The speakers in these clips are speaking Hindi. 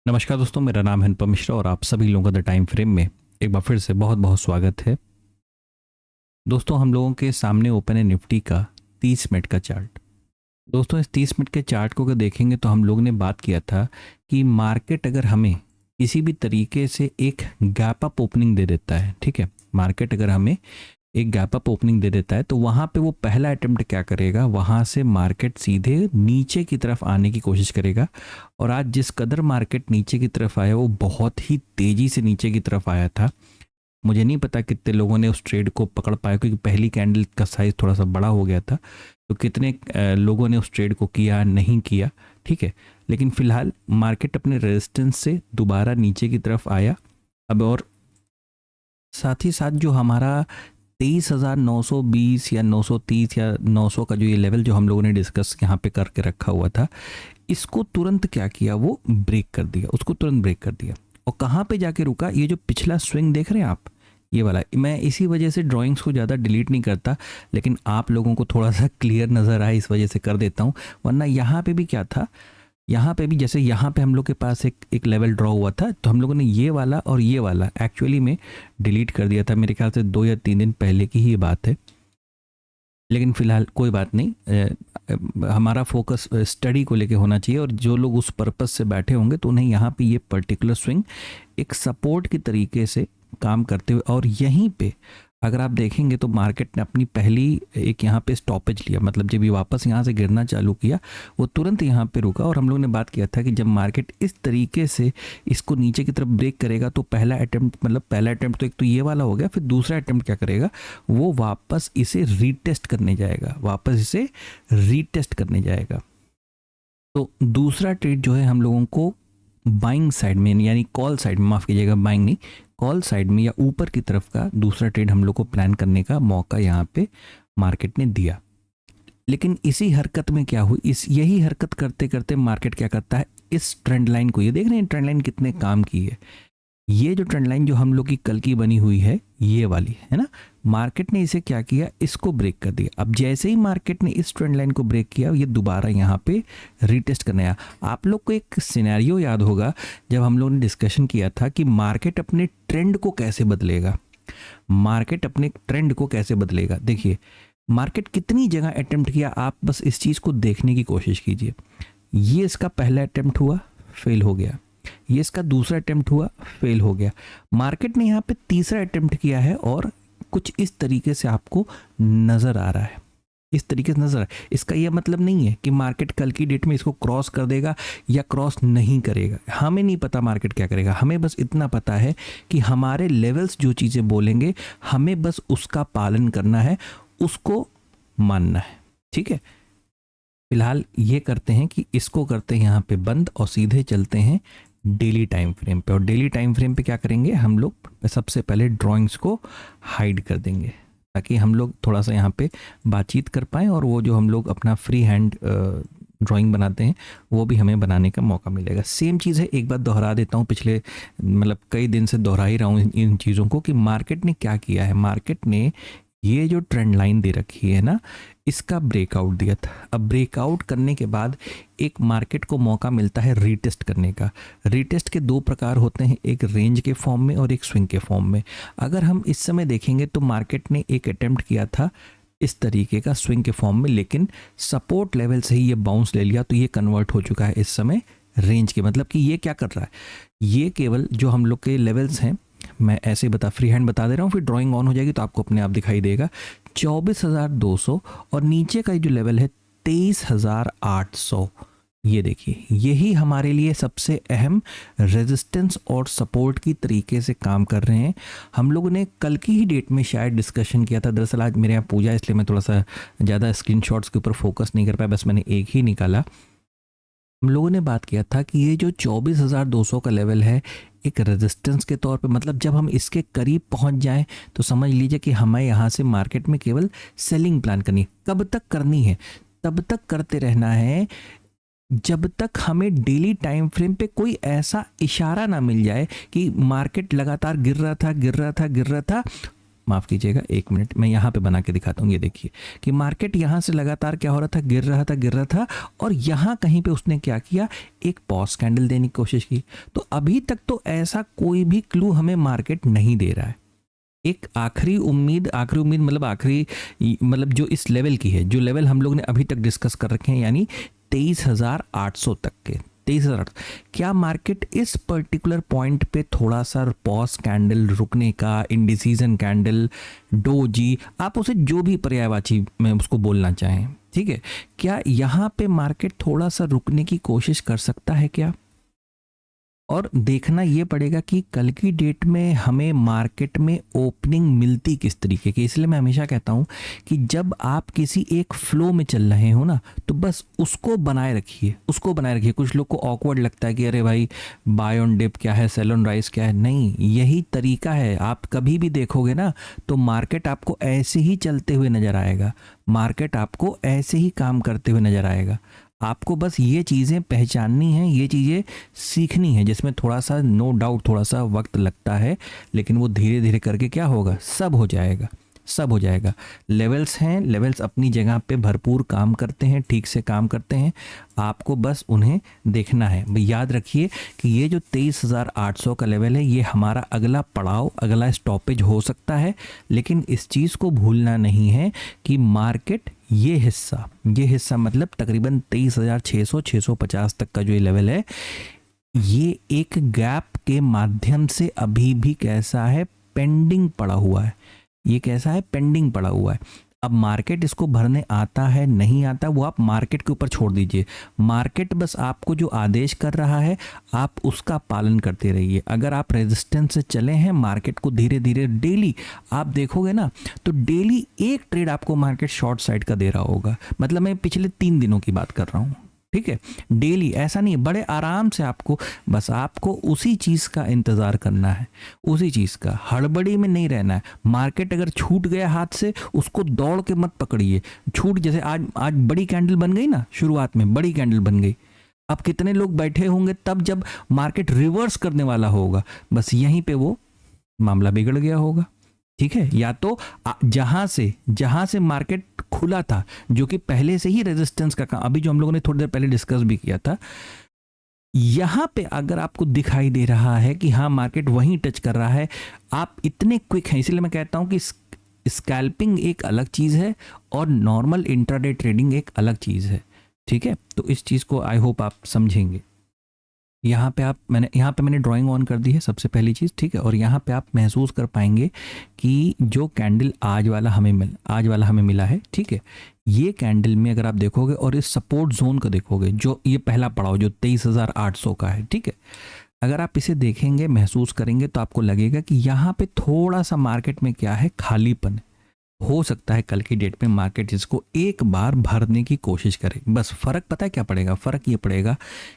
नमस्कार दोस्तों, मेरा नाम है अनुपम मिश्रा और आप सभी लोगों का द टाइम फ्रेम में एक बार फिर से बहुत बहुत स्वागत है। दोस्तों, हम लोगों के सामने ओपन है निफ्टी का 30 मिनट का चार्ट। दोस्तों, इस 30 मिनट के चार्ट को अगर देखेंगे तो हम लोग ने बात किया था कि मार्केट अगर हमें किसी भी तरीके से एक गैप अप ओपनिंग दे देता है, ठीक है, मार्केट अगर हमें एक गैप अप ओपनिंग दे देता है तो वहाँ पे वो पहला अटेम्प्ट क्या करेगा, वहाँ से मार्केट सीधे नीचे की तरफ आने की कोशिश करेगा। और आज जिस कदर मार्केट नीचे की तरफ आया वो बहुत ही तेज़ी से नीचे की तरफ आया था। मुझे नहीं पता कितने लोगों ने उस ट्रेड को पकड़ पाया, क्योंकि पहली कैंडल का साइज़ थोड़ा सा बड़ा हो गया था। तो कितने लोगों ने उस ट्रेड को किया नहीं किया, ठीक है। लेकिन फिलहाल मार्केट अपने रेजिस्टेंस से दोबारा नीचे की तरफ आया अब। और साथ ही साथ जो हमारा 23,920 या 930 या 900 का जो ये लेवल जो हम लोगों ने डिस्कस यहाँ पे करके रखा हुआ था, इसको तुरंत क्या किया, वो ब्रेक कर दिया, उसको तुरंत ब्रेक कर दिया। और कहाँ पे जाके रुका, ये जो पिछला स्विंग देख रहे हैं आप, ये वाला, मैं इसी वजह से ड्राइंग्स को ज़्यादा डिलीट नहीं करता, लेकिन आप लोगों को थोड़ा सा क्लियर नज़र आए इस वजह से कर देता हूँ। वरना यहाँ पे भी क्या था, यहाँ पे भी जैसे यहाँ पे हम लोग के पास एक लेवल ड्रॉ हुआ था, तो हम लोगों ने ये वाला और ये वाला एक्चुअली में डिलीट कर दिया था। मेरे ख्याल से 2 या 3 दिन पहले की ही बात है। लेकिन फ़िलहाल कोई बात नहीं, हमारा फोकस स्टडी को लेके होना चाहिए। और जो लोग उस पर्पस से बैठे होंगे तो उन्हें यहाँ पे ये पर्टिकुलर स्विंग एक सपोर्ट की तरीके से काम करते हुए, और यहीं पे अगर आप देखेंगे तो मार्केट ने अपनी पहली एक यहाँ पे स्टॉपेज लिया, मतलब जब ये वापस यहाँ से गिरना चालू किया वो तुरंत यहाँ पे रुका। और हम लोग ने बात किया था कि जब मार्केट इस तरीके से इसको नीचे की तरफ ब्रेक करेगा तो पहला अटेम्प्ट, मतलब पहला अटेम्प्ट तो एक तो ये वाला हो गया, फिर दूसरा अटेम्प्ट क्या करेगा, वो वापस इसे रीटेस्ट करने जाएगा, वापस इसे रीटेस्ट करने जाएगा। तो दूसरा ट्रेड जो है हम लोगों को बाइंग साइड में, यानी कॉल साइड में, माफ़ कीजिएगा, बाइंग नहीं, कॉल साइड में या ऊपर की तरफ का दूसरा ट्रेड हम लोग को प्लान करने का मौका यहाँ पे मार्केट ने दिया। लेकिन इसी हरकत में क्या हुई, इस यही हरकत करते करते मार्केट क्या करता है, इस ट्रेंड लाइन को, ये देख रहे हैं ट्रेंड लाइन कितने काम की है, ये जो ट्रेंड लाइन जो हम लोग की कल की बनी हुई है, ये वाली है ना, मार्केट ने इसे क्या किया, इसको ब्रेक कर दिया। अब जैसे ही मार्केट ने इस ट्रेंड लाइन को ब्रेक किया, ये दोबारा यहाँ पे रीटेस्ट करने आया। आप लोग को एक सिनेरियो याद होगा जब हम लोगों ने डिस्कशन किया था कि मार्केट अपने ट्रेंड को कैसे बदलेगा, मार्केट अपने ट्रेंड को कैसे बदलेगा। देखिए मार्केट कितनी जगह अटेम्प्ट किया, आप बस इस चीज़ को देखने की कोशिश कीजिए। ये इसका पहला अटेम्प्ट हुआ, फेल हो गया, ये इसका दूसरा अटेम्प्ट हुआ, फेल हो गया। मार्केट ने यहाँ पे तीसरा अटेम्प्ट किया है और कुछ इस तरीके से आपको नज़र आ रहा है, इस तरीके से नज़र आ रहा है। इसका यह मतलब नहीं है कि मार्केट कल की डेट में इसको क्रॉस कर देगा या क्रॉस नहीं करेगा, हमें नहीं पता मार्केट क्या करेगा। हमें बस इतना पता है कि हमारे लेवल्स जो चीज़ें बोलेंगे हमें बस उसका पालन करना है, उसको मानना है, ठीक है। फिलहाल ये करते हैं कि इसको करते हैं यहाँ पे बंद और सीधे चलते हैं डेली टाइम फ्रेम पे। और डेली टाइम फ्रेम पे क्या करेंगे, हम लोग सबसे पहले ड्राइंग्स को हाइड कर देंगे ताकि हम लोग थोड़ा सा यहाँ पे बातचीत कर पाएँ, और वो जो हम लोग अपना फ्री हैंड ड्राइंग बनाते हैं वो भी हमें बनाने का मौका मिलेगा। सेम चीज़ है, एक बार दोहरा देता हूँ, पिछले मतलब कई दिन से दोहरा ही रहा हूँ इन चीज़ों को, कि मार्केट ने क्या किया है, मार्केट ने ये जो ट्रेंड लाइन दे रखी है ना, इसका ब्रेकआउट दिया था। अब ब्रेकआउट करने के बाद एक मार्केट को मौका मिलता है रीटेस्ट करने का। रीटेस्ट के दो प्रकार होते हैं, एक रेंज के फॉर्म में और एक स्विंग के फॉर्म में। अगर हम इस समय देखेंगे तो मार्केट ने एक अटेम्प्ट किया था इस तरीके का स्विंग के फॉर्म में, लेकिन सपोर्ट लेवल से ही ये बाउंस ले लिया, तो ये कन्वर्ट हो चुका है इस समय रेंज के। मतलब कि ये क्या कर रहा है, ये केवल जो हम लोग के लेवल्स हैं, मैं ऐसे फ्री हैंड बता दे रहा हूँ, फिर ड्राइंग ऑन हो जाएगी तो आपको अपने आप दिखाई देगा। 24,200 और नीचे का जो लेवल है 23,800, ये देखिए, यही हमारे लिए सबसे अहम रेजिस्टेंस और सपोर्ट की तरीके से काम कर रहे हैं। हम लोगों ने कल की ही डेट में शायद डिस्कशन किया था, दरअसल आज मेरे यहाँ पूजा, इसलिए मैं थोड़ा सा ज़्यादा स्क्रीनशॉट्स के ऊपर फोकस नहीं कर पाया, बस मैंने एक ही निकाला। हम लोगों ने बात किया था कि ये जो 24,200 का लेवल है एक रेजिस्टेंस के तौर पे, मतलब जब हम इसके करीब पहुंच जाएं तो समझ लीजिए कि हमें यहाँ से मार्केट में केवल सेलिंग प्लान करनी है। कब तक करनी है, तब तक करते रहना है जब तक हमें डेली टाइम फ्रेम पे कोई ऐसा इशारा ना मिल जाए कि मार्केट लगातार गिर रहा था, माफ़ कीजिएगा, 1 मिनट, मैं यहाँ पे बना के दिखाता हूँ। ये देखिए कि मार्केट यहाँ से लगातार क्या हो रहा था, गिर रहा था और यहाँ कहीं पे उसने क्या किया, एक पॉज कैंडल देने की कोशिश की। तो अभी तक तो ऐसा कोई भी क्लू हमें मार्केट नहीं दे रहा है। एक आखिरी उम्मीद मतलब जो इस लेवल की है, जो लेवल हम लोग ने अभी तक डिस्कस कर रखे हैं, यानी 23,800 तक के 23,000। क्या मार्केट इस पर्टिकुलर पॉइंट पे थोड़ा सा पॉज कैंडल रुकने का, इंडिसीजन कैंडल, डोजी, आप उसे जो भी पर्यायवाची में उसको बोलना चाहें, ठीक है, क्या यहाँ पे मार्केट थोड़ा सा रुकने की कोशिश कर सकता है क्या? और देखना ये पड़ेगा कि कल की डेट में हमें मार्केट में ओपनिंग मिलती किस तरीके की। इसलिए मैं हमेशा कहता हूँ कि जब आप किसी एक फ्लो में चल रहे हो ना, तो बस उसको बनाए रखिए, उसको बनाए रखिए। कुछ लोग को ऑकवर्ड लगता है कि अरे भाई बाय ऑन डिप क्या है, सेल ऑन राइज क्या है। नहीं, यही तरीका है। आप कभी भी देखोगे ना तो मार्केट आपको ऐसे ही चलते हुए नजर आएगा, मार्केट आपको ऐसे ही काम करते हुए नजर आएगा। आपको बस ये चीज़ें पहचाननी हैं, ये चीज़ें सीखनी है, जिसमें थोड़ा सा नो डाउट थोड़ा सा वक्त लगता है, लेकिन वो धीरे धीरे करके क्या होगा, सब हो जाएगा, सब हो जाएगा। लेवल्स हैं, लेवल्स अपनी जगह पे भरपूर काम करते हैं, ठीक से काम करते हैं, आपको बस उन्हें देखना है। याद रखिए कि ये जो 23,800 का लेवल है, ये हमारा अगला पड़ाव, अगला स्टॉपेज हो सकता है। लेकिन इस चीज़ को भूलना नहीं है कि मार्केट ये हिस्सा मतलब तकरीबन 23,600 650 तक का जो ये लेवल है, ये एक गैप के माध्यम से अभी भी कैसा है, पेंडिंग पड़ा हुआ है। ये कैसा है, पेंडिंग पड़ा हुआ है। अब मार्केट इसको भरने आता है नहीं आता, वो आप मार्केट के ऊपर छोड़ दीजिए। मार्केट बस आपको जो आदेश कर रहा है आप उसका पालन करते रहिए। अगर आप रेजिस्टेंस से चले हैं, मार्केट को धीरे धीरे डेली आप देखोगे ना, तो डेली एक ट्रेड आपको मार्केट शॉर्ट साइड का दे रहा होगा। मतलब मैं पिछले 3 दिनों की बात कर रहा हूँ, ठीक है, डेली। ऐसा नहीं, बड़े आराम से आपको उसी चीज़ का इंतज़ार करना है, उसी चीज़ का, हड़बड़ी में नहीं रहना है। मार्केट अगर छूट गया हाथ से, उसको दौड़ के मत पकड़िए। जैसे आज बड़ी कैंडल बन गई ना, शुरुआत में बड़ी कैंडल बन गई। अब कितने लोग बैठे होंगे तब जब मार्केट रिवर्स करने वाला होगा, बस यहीं पे वो मामला बिगड़ गया होगा, ठीक है। या तो जहां से मार्केट खुला था, जो कि पहले से ही रेजिस्टेंस का काम, अभी जो हम लोगों ने थोड़ी देर पहले डिस्कस भी किया था, यहां पे अगर आपको दिखाई दे रहा है कि हाँ मार्केट वहीं टच कर रहा है, आप इतने क्विक हैं। इसलिए मैं कहता हूं कि स्कैल्पिंग एक अलग चीज है और नॉर्मल इंट्राडे ट्रेडिंग एक अलग चीज है, ठीक है। तो इस चीज को आई होप आप समझेंगे। यहाँ पे मैंने ड्राइंग ऑन कर दी है, सबसे पहली चीज़, ठीक है। और यहाँ पे आप महसूस कर पाएंगे कि जो कैंडल आज वाला हमें मिला है, ठीक है, ये कैंडल में अगर आप देखोगे और इस सपोर्ट जोन को देखोगे, जो ये पहला पड़ाव जो 23,800 का है, ठीक है, अगर आप इसे देखेंगे, महसूस करेंगे, तो आपको लगेगा कि यहाँ पे थोड़ा सा मार्केट में क्या है, खालीपन। हो सकता है कल की डेट में मार्केट इसको एक बार भरने की कोशिश करे। बस फ़र्क पता है क्या पड़ेगा, फ़र्क ये पड़ेगा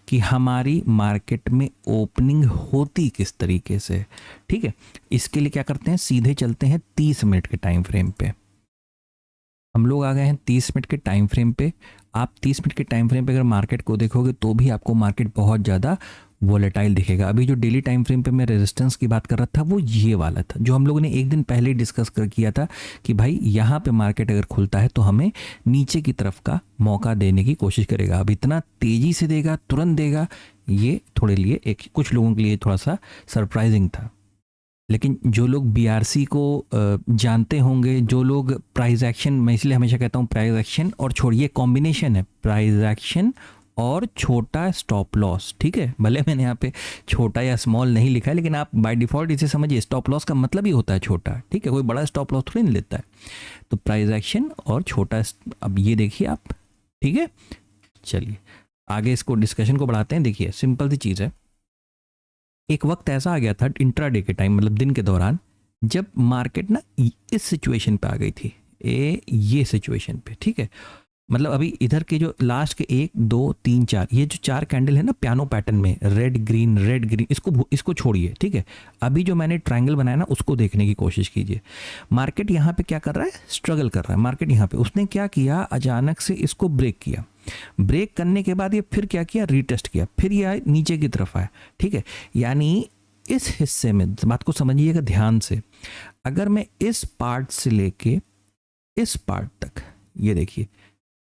कि हमारी मार्केट में ओपनिंग होती किस तरीके से, ठीक है। इसके लिए क्या करते हैं, सीधे चलते हैं 30 मिनट के टाइम फ्रेम पे। हम लोग आ गए हैं 30 मिनट के टाइम फ्रेम पे। आप 30 मिनट के टाइम फ्रेम पे अगर मार्केट को देखोगे तो भी आपको मार्केट बहुत ज़्यादा वोलेटाइल दिखेगा। अभी जो डेली टाइम फ्रेम पे मैं रेजिस्टेंस की बात कर रहा था, वो ये वाला था जो हम लोगों ने एक दिन पहले डिस्कस किया था कि भाई यहाँ पे मार्केट अगर खुलता है तो हमें नीचे की तरफ का मौका देने की कोशिश करेगा। अब इतना तेज़ी से देगा, तुरंत देगा, ये कुछ लोगों के लिए थोड़ा सा सरप्राइजिंग था। लेकिन जो लोग BRC को जानते होंगे, जो लोग प्राइस एक्शन, मैं इसलिए हमेशा कहता हूँ प्राइस एक्शन और छोड़िए, कॉम्बिनेशन है प्राइस एक्शन और छोटा स्टॉप लॉस, ठीक है। भले मैंने यहाँ पे छोटा या स्मॉल नहीं लिखा है, लेकिन आप बाय डिफ़ॉल्ट इसे समझिए, स्टॉप लॉस का मतलब ही होता है छोटा, ठीक है, कोई बड़ा स्टॉप लॉस थोड़ी नहीं लेता है। तो प्राइस एक्शन और छोटा, अब ये देखिए आप, ठीक है। चलिए आगे इसको डिस्कशन को बढ़ाते हैं। देखिए सिंपल सी चीज़ है, एक वक्त ऐसा आ गया था इंट्राडे के टाइम, मतलब दिन के दौरान, जब मार्केट ना इस सिचुएशन पे आ गई थी, ये सिचुएशन पे, ठीक है। मतलब अभी इधर के जो लास्ट के 1 2 3 4, ये जो 4 कैंडल है ना पियानो पैटर्न में, रेड ग्रीन, इसको छोड़िए, ठीक है। अभी जो मैंने ट्रायंगल बनाया ना, उसको देखने की कोशिश कीजिए। मार्केट यहाँ पे क्या कर रहा है, स्ट्रगल कर रहा है मार्केट। यहाँ पे उसने क्या किया, अचानक से इसको ब्रेक किया। ब्रेक करने के बाद ये फिर क्या किया, रीटेस्ट किया, फिर ये नीचे की तरफ आया, ठीक है। यानी इस हिस्से में बात को समझिएगा ध्यान से, अगर मैं इस पार्ट से लेके इस पार्ट तक, ये देखिए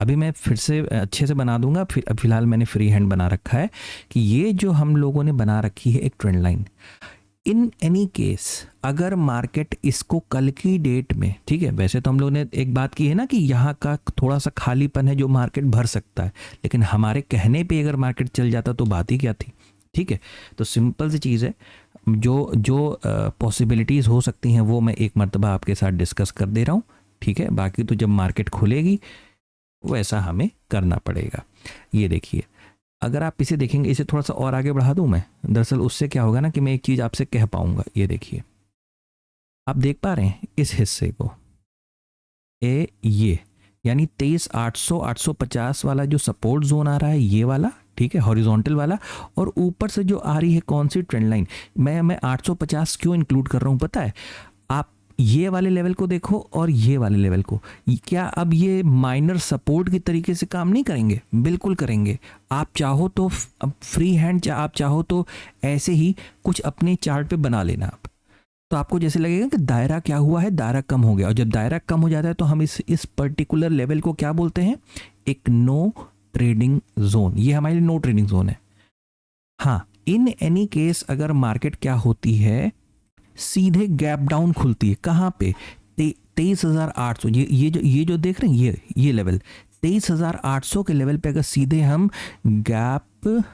अभी मैं फिर से अच्छे से बना दूंगा, फिर अब फिलहाल मैंने फ्री हैंड बना रखा है कि ये जो हम लोगों ने बना रखी है एक trend line. In any case अगर मार्केट इसको कल की डेट में, ठीक है, वैसे तो हम लोगों ने एक बात की है ना कि यहाँ का थोड़ा सा खालीपन है जो मार्केट भर सकता है, लेकिन हमारे कहने पे अगर मार्केट चल जाता तो बात ही क्या थी, ठीक है। तो सिंपल सी चीज़ है, जो जो पॉसिबिलिटीज़ हो सकती हैं वो मैं एक मर्तबा आपके साथ डिस्कस कर दे रहा हूँ, ठीक है। बाकी तो जब मार्केट खुलेगी वैसा हमें करना पड़ेगा। ये देखिए, अगर आप इसे देखेंगे, इसे थोड़ा सा और आगे बढ़ा दूं मैं, दरअसल उससे क्या होगा ना कि मैं एक चीज़ आपसे कह पाऊंगा। ये देखिए, आप देख पा रहे हैं इस हिस्से को, ये यानी 23,800 850 वाला जो सपोर्ट जोन आ रहा है, ये वाला, ठीक है, हॉरिजॉन्टल वाला, और ऊपर से जो आ रही है कौन सी ट्रेंड लाइन, मैं 850 क्यों इंक्लूड कर रहा हूँ पता है? आप ये वाले लेवल को देखो और ये वाले लेवल को, क्या अब ये माइनर सपोर्ट की तरीके से काम नहीं करेंगे? बिल्कुल करेंगे। आप चाहो तो अब फ्री हैंड, आप चाहो तो ऐसे ही कुछ अपने चार्ट पे बना लेना आप, तो आपको जैसे लगेगा कि दायरा क्या हुआ है, दायरा कम हो गया। और जब दायरा कम हो जाता है तो हम इस पर्टिकुलर लेवल को क्या बोलते हैं? एक नो ट्रेडिंग जोन। ये हमारे लिए नो ट्रेडिंग जोन है। हाँ, इन एनी केस अगर मार्केट क्या होती है, सीधे गैप डाउन खुलती है, कहाँ पे? 23,800, ये जो देख रहे हैं, ये लेवल 23,800 के लेवल पे अगर सीधे हम गैप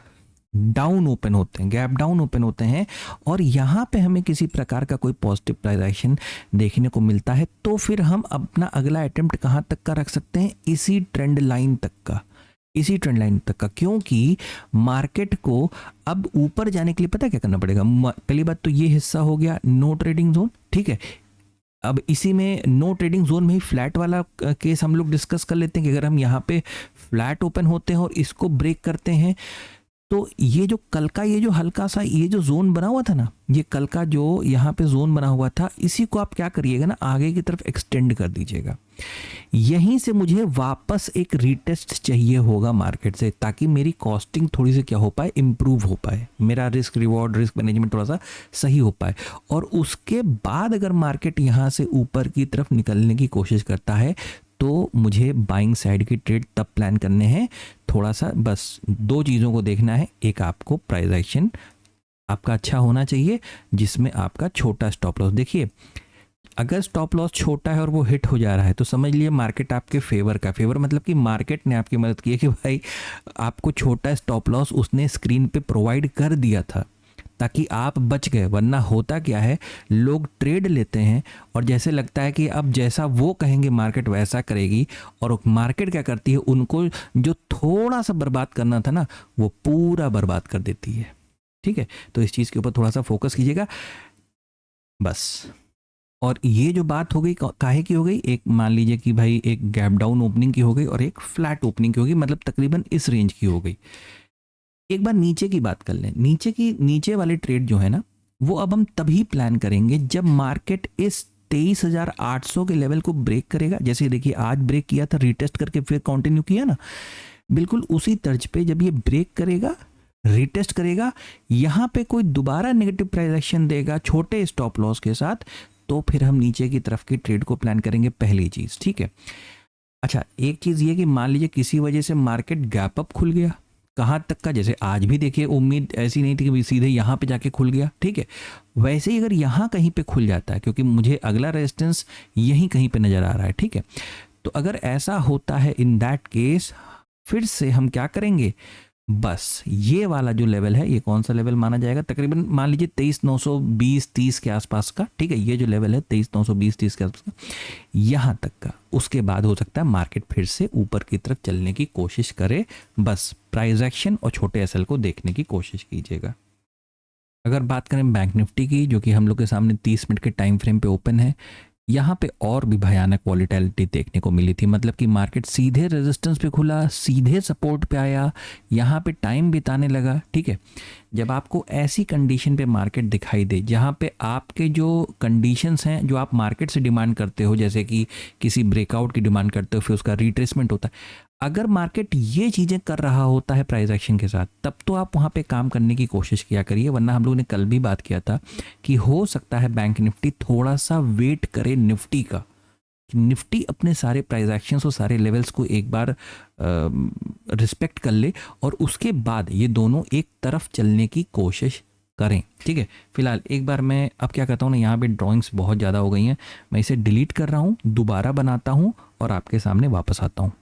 डाउन ओपन होते हैं और यहाँ पे हमें किसी प्रकार का कोई पॉजिटिव प्राइस एक्शन देखने को मिलता है, तो फिर हम अपना अगला अटेम्प्ट कहाँ तक का रख सकते हैं? इसी ट्रेंड लाइन तक का, क्योंकि मार्केट को अब ऊपर जाने के लिए पता है क्या करना पड़ेगा? पहली बात तो ये हिस्सा हो गया नो ट्रेडिंग जोन, ठीक है। अब इसी में नो ट्रेडिंग जोन में ही फ्लैट वाला केस हम लोग डिस्कस कर लेते हैं कि अगर हम यहाँ पे फ्लैट ओपन होते हैं और इसको ब्रेक करते हैं, तो ये जो कल का ये जो हल्का सा ये जो जोन बना हुआ था ना, ये कल का जो यहाँ पे जोन बना हुआ था, इसी को आप क्या करिएगा ना, आगे की तरफ एक्सटेंड कर दीजिएगा। यहीं से मुझे वापस एक रीटेस्ट चाहिए होगा मार्केट से, ताकि मेरी कॉस्टिंग थोड़ी सी क्या हो पाए, इम्प्रूव हो पाए, मेरा रिस्क रिवॉर्ड, रिस्क मैनेजमेंट थोड़ा सा सही हो पाए। और उसके बाद अगर मार्केट यहाँ से ऊपर की तरफ निकलने की कोशिश करता है तो मुझे बाइंग साइड की ट्रेड तब प्लान करने हैं। थोड़ा सा बस दो चीज़ों को देखना है, एक आपको प्राइस एक्शन आपका अच्छा होना चाहिए जिसमें आपका छोटा स्टॉप लॉस, देखिए अगर स्टॉप लॉस छोटा है और वो हिट हो जा रहा है तो समझ लिए मार्केट आपके फेवर मतलब कि मार्केट ने आपकी मदद की है कि भाई आपको छोटा स्टॉप लॉस उसने स्क्रीन पे प्रोवाइड कर दिया था ताकि आप बच गए। वरना होता क्या है, लोग ट्रेड लेते हैं और जैसे लगता है कि अब जैसा वो कहेंगे मार्केट वैसा करेगी, और मार्केट क्या करती है, उनको जो थोड़ा सा बर्बाद करना था ना वो पूरा बर्बाद कर देती है। ठीक है, तो इस चीज़ के ऊपर थोड़ा सा फोकस कीजिएगा बस। और ये जो बात हो गई काहे की हो गई, एक मान लीजिए कि भाई एक गैप डाउन ओपनिंग की हो गई और एक फ्लैट ओपनिंग की हो गई, मतलब तकरीबन इस रेंज की हो गई। एक बार नीचे की बात कर लें, नीचे वाले ट्रेड जो है ना वो अब हम तभी प्लान करेंगे जब मार्केट इस 23,800 के लेवल को ब्रेक करेगा। जैसे देखिए आज ब्रेक किया था, रीटेस्ट करके फिर कंटिन्यू किया ना, बिल्कुल उसी तर्ज पे जब ये ब्रेक करेगा, रीटेस्ट करेगा, यहाँ पे कोई दोबारा नेगेटिव प्राइस एक्शन देगा छोटे स्टॉप लॉस के साथ, तो फिर हम नीचे की तरफ की ट्रेड को प्लान करेंगे, पहली चीज़। ठीक है, अच्छा एक चीज़ ये कि मान लीजिए किसी वजह से मार्केट गैप अप खुल गया, कहाँ तक का, जैसे आज भी देखिए उम्मीद ऐसी नहीं थी कि सीधे यहाँ पे जाके खुल गया, ठीक है, वैसे ही अगर यहाँ कहीं पे खुल जाता है, क्योंकि मुझे अगला रेजिस्टेंस यहीं कहीं पे नज़र आ रहा है, ठीक है, तो अगर ऐसा होता है इन दैट केस फिर से हम क्या करेंगे, बस ये वाला जो लेवल है, ये कौन सा लेवल माना जाएगा, तकरीबन मान लीजिए 23,920-30 के आसपास का, ठीक है, ये जो लेवल है 23,920-30 के आसपास का, यहाँ तक का, उसके बाद हो सकता है मार्केट फिर से ऊपर की तरफ चलने की कोशिश करे। बस प्राइस एक्शन और छोटे एसएल को देखने की कोशिश कीजिएगा। अगर बात करें बैंक निफ्टी की, जो कि हम लोग के सामने 30 मिनट के टाइम फ्रेम पे ओपन है, यहाँ पे और भी भयानक वॉलीटिलिटी देखने को मिली थी। मतलब कि मार्केट सीधे रेजिस्टेंस पे खुला, सीधे सपोर्ट पे आया, यहाँ पे टाइम बिताने लगा। ठीक है, जब आपको ऐसी कंडीशन पे मार्केट दिखाई दे जहाँ पे आपके जो कंडीशंस हैं जो आप मार्केट से डिमांड करते हो, जैसे कि किसी ब्रेकआउट की डिमांड करते हो, फिर उसका रिट्रेसमेंट होता है, अगर मार्केट ये चीज़ें कर रहा होता है प्राइस एक्शन के साथ, तब तो आप वहाँ पे काम करने की कोशिश किया करिए, वरना हम लोग ने कल भी बात किया था कि हो सकता है बैंक निफ्टी थोड़ा सा वेट करे निफ्टी का, निफ्टी अपने सारे प्राइस एक्शंस और सारे लेवल्स को एक बार रिस्पेक्ट कर ले और उसके बाद ये दोनों एक तरफ चलने की कोशिश करें। ठीक है, फिलहाल एक बार मैं अब क्या करता हूँ ना, यहाँ पे ड्राइंग्स बहुत ज़्यादा हो गई हैं, मैं इसे डिलीट कर रहा हूँ, दोबारा बनाता हूँ और आपके सामने वापस आता हूँ।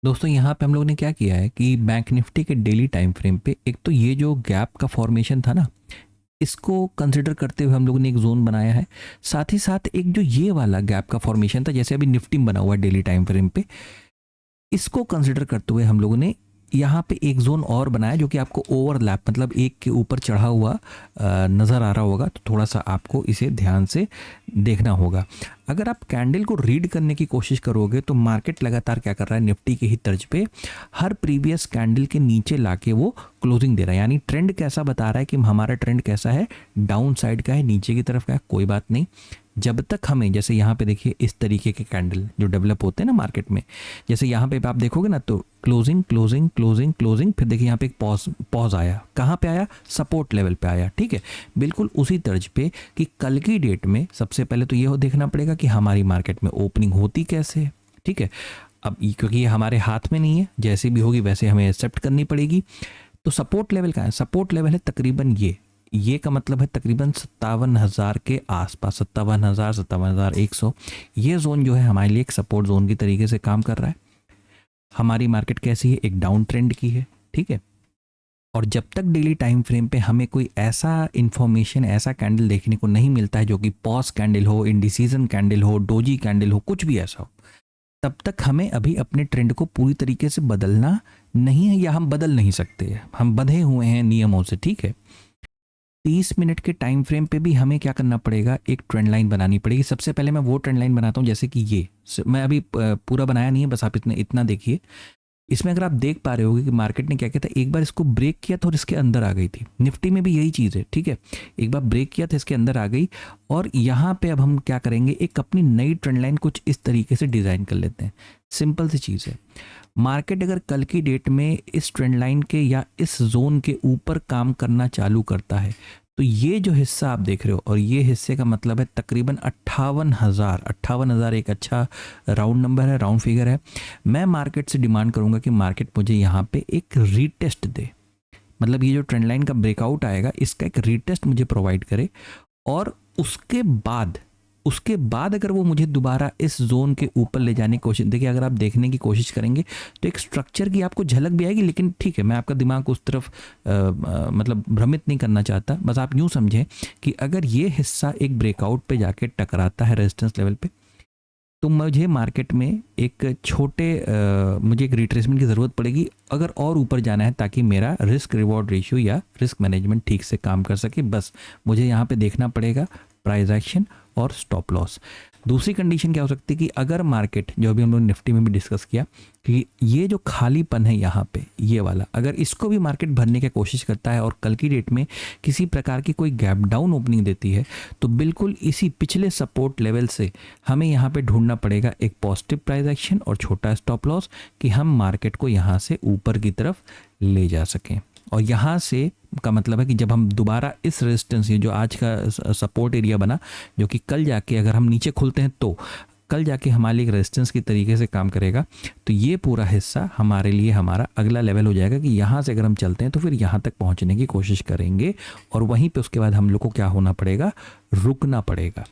दोस्तों यहाँ पे हम लोग ने क्या किया है कि बैंक निफ्टी के डेली टाइम फ्रेम पे एक तो ये जो गैप का फॉर्मेशन था ना, इसको कंसिडर करते हुए हम लोगों ने एक जोन बनाया है। साथ ही साथ एक जो ये वाला गैप का फॉर्मेशन था, जैसे अभी निफ्टी में बना हुआ है डेली टाइम फ्रेम पे, इसको कंसिडर करते हुए हम लोगों ने यहाँ पे एक जोन और बनाया जो कि आपको ओवरलैप मतलब एक के ऊपर चढ़ा हुआ नज़र आ रहा होगा। तो थोड़ा सा आपको इसे ध्यान से देखना होगा। अगर आप कैंडल को रीड करने की कोशिश करोगे तो मार्केट लगातार क्या कर रहा है, निफ्टी के ही तर्ज पे हर प्रीवियस कैंडल के नीचे लाके वो क्लोजिंग दे रहा है। यानी ट्रेंड कैसा बता रहा है कि हमारा ट्रेंड कैसा है, डाउन साइड का है, नीचे की तरफ का है। कोई बात नहीं, जब तक हमें, जैसे यहाँ पे देखिए इस तरीके के कैंडल जो डेवलप होते हैं ना मार्केट में, जैसे यहाँ पे आप देखोगे ना तो क्लोजिंग क्लोजिंग क्लोजिंग क्लोजिंग, फिर देखिए यहाँ पे एक पॉज आया, कहाँ पे आया, सपोर्ट लेवल पे आया। ठीक है, बिल्कुल उसी तर्ज पे कि कल की डेट में सबसे पहले तो ये देखना पड़ेगा कि हमारी मार्केट में ओपनिंग होती कैसे है। ठीक है, अब क्योंकि ये हमारे हाथ में नहीं है, जैसे भी होगी वैसे हमें एक्सेप्ट करनी पड़ेगी। तो सपोर्ट लेवल का है, सपोर्ट लेवल है तकरीबन ये का मतलब है तकरीबन 57,000 के आसपास, 57,000 57,100। ये जोन जो है हमारे लिए एक सपोर्ट जोन की तरीके से काम कर रहा है। हमारी मार्केट कैसी है, एक डाउन ट्रेंड की है। ठीक है, और जब तक डेली टाइम फ्रेम पे हमें कोई ऐसा इंफॉर्मेशन, ऐसा कैंडल देखने को नहीं मिलता है जो कि पॉज कैंडल हो, इंडिसीजन कैंडल हो, डोजी कैंडल हो, कुछ भी ऐसा हो, तब तक हमें अभी अपने ट्रेंड को पूरी तरीके से बदलना नहीं है, या हम बदल नहीं सकते, हम बंधे हुए हैं नियमों से। ठीक है, 30 मिनट के टाइम फ्रेम पे भी हमें क्या करना पड़ेगा, एक ट्रेंड लाइन बनानी पड़ेगी। सबसे पहले मैं वो ट्रेंड लाइन बनाता हूँ, जैसे कि ये मैं अभी पूरा बनाया नहीं है, बस आप इतना देखिए। इसमें अगर आप देख पा रहे होगे कि मार्केट ने क्या किया था, एक बार इसको ब्रेक किया था और इसके अंदर आ गई थी। निफ्टी में भी यही चीज़ है। ठीक है, एक बार ब्रेक किया था, इसके अंदर आ गई, और यहाँ पे अब हम क्या करेंगे, एक अपनी नई ट्रेंड लाइन कुछ इस तरीके से डिज़ाइन कर लेते हैं। सिंपल सी चीज़ है, मार्केट अगर कल की डेट में इस ट्रेंड लाइन के या इस जोन के ऊपर काम करना चालू करता है, तो ये जो हिस्सा आप देख रहे हो, और ये हिस्से का मतलब है तकरीबन 58,000 एक अच्छा राउंड नंबर है, राउंड फिगर है। मैं मार्केट से डिमांड करूंगा कि मार्केट मुझे यहाँ पे एक रीटेस्ट दे, मतलब ये जो ट्रेंड लाइन का ब्रेकआउट आएगा इसका एक रीटेस्ट मुझे प्रोवाइड करे, और उसके बाद अगर वो मुझे दोबारा इस जोन के ऊपर ले जाने की कोशिश, देखिए अगर आप देखने की कोशिश करेंगे तो एक स्ट्रक्चर की आपको झलक भी आएगी, लेकिन ठीक है, मैं आपका दिमाग उस तरफ मतलब भ्रमित नहीं करना चाहता। बस आप यूँ समझें कि अगर ये हिस्सा एक ब्रेकआउट पे जाके टकराता है रेजिस्टेंस लेवल पे, तो मुझे मार्केट में एक मुझे एक रिट्रेसमेंट की ज़रूरत पड़ेगी अगर और ऊपर जाना है, ताकि मेरा रिस्क रिवॉर्ड रेशियो या रिस्क मैनेजमेंट ठीक से काम कर सके। बस मुझे यहाँ पे देखना पड़ेगा प्राइस एक्शन और स्टॉप लॉस। दूसरी कंडीशन क्या हो सकती है कि अगर मार्केट, जो अभी हम लोग निफ्टी में भी डिस्कस किया, कि ये जो खालीपन है यहाँ पे ये वाला, अगर इसको भी मार्केट भरने की कोशिश करता है और कल की डेट में किसी प्रकार की कोई गैप डाउन ओपनिंग देती है, तो बिल्कुल इसी पिछले सपोर्ट लेवल से हमें यहाँ पे ढूंढना पड़ेगा एक पॉजिटिव प्राइस एक्शन और छोटा स्टॉप लॉस, कि हम मार्केट को यहाँ से ऊपर की तरफ ले जा सकें। और यहाँ से का मतलब है कि जब हम दोबारा इस रेजिस्टेंस, ये जो आज का सपोर्ट एरिया बना, जो कि कल जाके अगर हम नीचे खुलते हैं तो कल जाके हमारे लिए एक रेजिस्टेंस की तरीके से काम करेगा, तो ये पूरा हिस्सा हमारे लिए हमारा अगला लेवल हो जाएगा कि यहाँ से अगर हम चलते हैं तो फिर यहाँ तक पहुँचने की कोशिश करेंगे, और वहीं पे उसके बाद हम लोग को क्या होना पड़ेगा, रुकना पड़ेगा।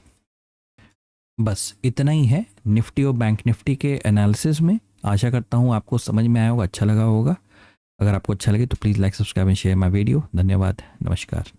बस इतना ही है निफ्टी और बैंक निफ्टी के एनालिसिस में। आशा करता हूँ आपको समझ में आया होगा, अच्छा लगा होगा। अगर आपको अच्छा लगे तो please like, subscribe and share my video. धन्यवाद, नमस्कार।